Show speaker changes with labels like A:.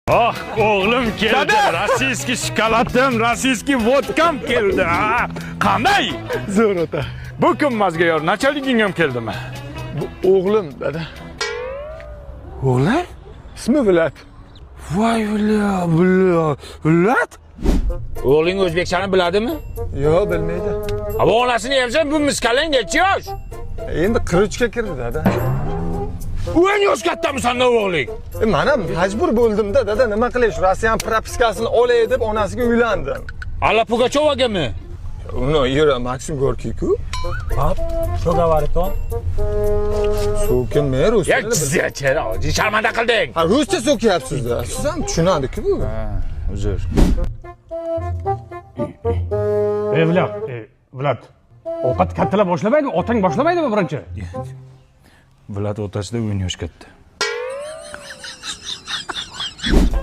A: Oh, o'g'lim keldi. Rossiyskiy shokoladim, rossiyskiy vodkam keldi. Qanday?
B: Zo'r ota.
A: Bu kim mazgayor? Nachaliging ham keldimi?
B: Bu o'g'lim dada.
A: O'g'lim?
B: Ismi Vilat.
A: Voy, Vilat.
C: O'g'ling o'zbekchani biladimi?
B: Yo'q, bilmaydi.
C: Bu onasini yemsa bu miskalang necha yosh?
B: Endi 43 ga kirdi dada.
C: O'ng yosh kattami sandan o'g'ling?
B: Mana majbur bo'ldim-da dada, nima qilish? Rossiyan propiskasini olay deb onasiga uylandim.
C: Alla Pugachovagami?
B: Ну, Ира, Максим Горький-ku.
D: Hop, что говорит он?
B: So'kin men rus
C: Ya
B: tilini
C: chera, sharmanda qilding.
B: Ha, ruscha so'kyapsiz-da. Siz ham tushunadi-ku bu.
A: Uzr.
D: Vlad, ovqat kattalar boshlamaydi, otang boshlamaydimi birinchi?
A: Vilat o'tasida 10 yosh katta.